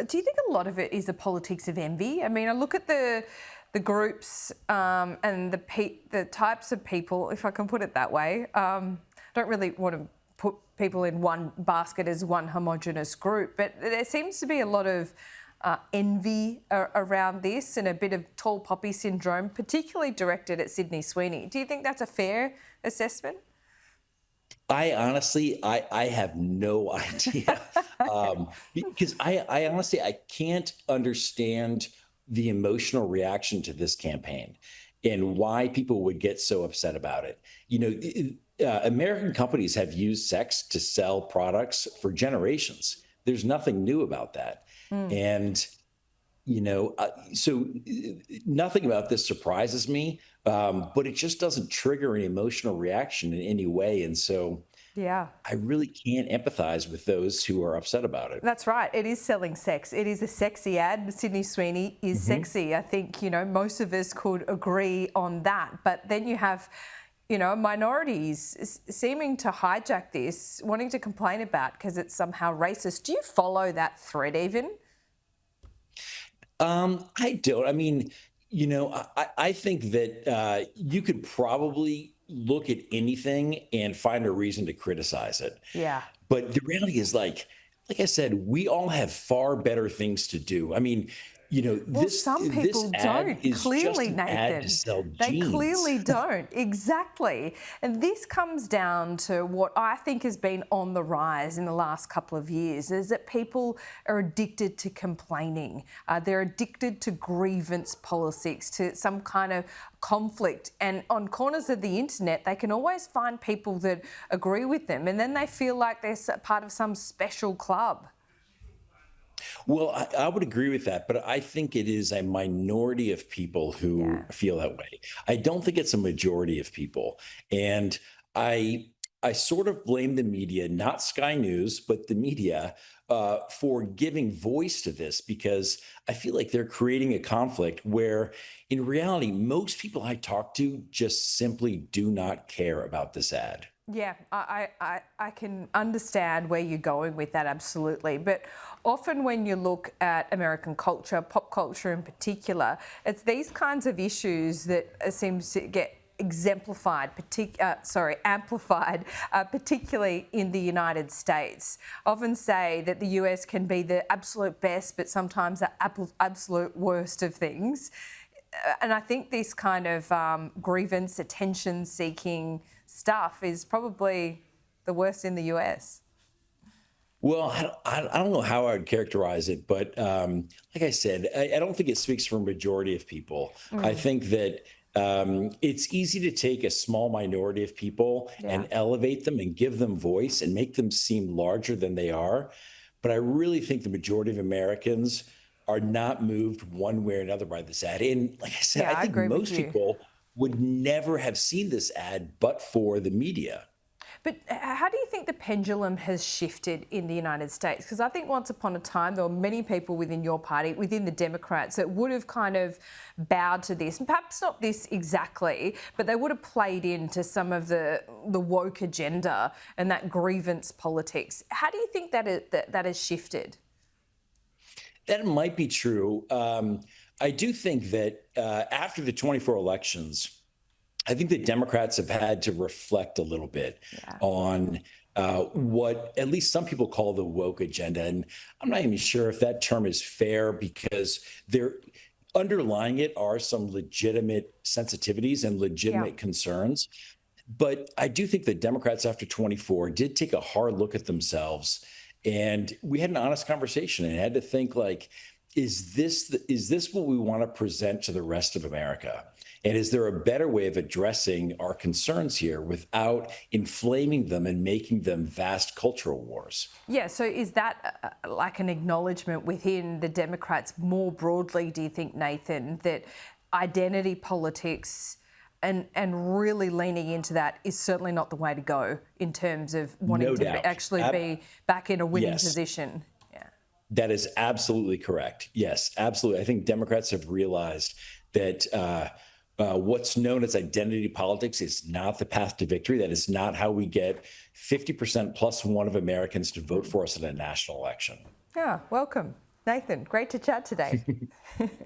Do you think a lot of it is the politics of envy? I mean, I look at the groups and the types of people, if I can put it that way. Don't really want to put people in one basket as one homogenous group, but there seems to be a lot of envy around this and a bit of tall poppy syndrome, particularly directed at Sydney Sweeney. Do you think that's a fair assessment? I honestly, I have no idea, because I honestly I can't understand the emotional reaction to this campaign and why people would get so upset about it. American companies have used sex to sell products for generations. There's nothing new about that, and nothing about this surprises me, but it just doesn't trigger an emotional reaction in any way. And so Yeah. I really can't empathize with those who are upset about it. That's right. It is selling sex. It is a sexy ad. Sydney Sweeney is Hmm. sexy. I think, most of us could agree on that. But then you have, minorities seeming to hijack this, wanting to complain about because it's somehow racist. Do you follow that thread even? I don't. I mean, I think that you could probably look at anything and find a reason to criticize it. Yeah. But the reality is, like I said, we all have far better things to do. I mean, Well, this some this people ad don't, is just clearly, an ad to Nathan. sell They jeans. clearly don't. Exactly. And this comes down to what I think has been on the rise in the last couple of years is that people are addicted to complaining. They're addicted to grievance politics, to some kind of conflict. And on corners of the internet, they can always find people that agree with them. And then they feel like they're part of some special club. Well, I would agree with that, but I think it is a minority of people who Yeah. feel that way. I don't think it's a majority of people. And I I sort of blame the media, not Sky News, but the media, for giving voice to this because I feel like they're creating a conflict where, in reality, most people I talk to just simply do not care about this ad. Yeah, I can understand where you're going with that, absolutely. But often when you look at American culture, pop culture in particular, it's these kinds of issues that seems to get exemplified, amplified, particularly in the United States. Often say that the US can be the absolute best, but sometimes the absolute worst of things. And I think this kind of grievance, attention seeking stuff is probably the worst in the US. Well, I don't know how I would characterize it, but like I said, I don't think it speaks for a majority of people. I Mm, think that it's easy to take a small minority of people yeah. and elevate them and give them voice and make them seem larger than they are. But I really think the majority of Americans are not moved one way or another by this ad. And like I said, Yeah, I I think agree with most you. people would never have seen this ad but for the media. But how do you think the pendulum has shifted in the United States? Because I think once upon a time, there were many people within your party, within the Democrats, that would have kind of bowed to this. And perhaps not this exactly, but they would have played into some of the woke agenda and that grievance politics. How do you think that has shifted? That might be true. I do think that after the 24 elections, I think that Democrats have had to reflect a little bit Yeah. on what at least some people call the woke agenda. And I'm not even sure if that term is fair because there underlying it are some legitimate sensitivities and Yeah. legitimate concerns. But I do think that Democrats after 24 did take a hard look at themselves, and we had an honest conversation and had to think like, is this what we want to present to the rest of America? And is there a better way of addressing our concerns here without inflaming them and making them vast cultural wars? Yeah, so is that like an acknowledgement within the Democrats more broadly, do you think, Nathan, that identity politics and really leaning into that is certainly not the way to go in terms of wanting No to doubt. actually be back in a winning Yes. position? Yeah. That is absolutely correct. Yes, absolutely. I think Democrats have realized that what's known as identity politics is not the path to victory. That is not how we get 50% plus one of Americans to vote for us in a national election. Yeah, welcome. Nathan, great to chat today.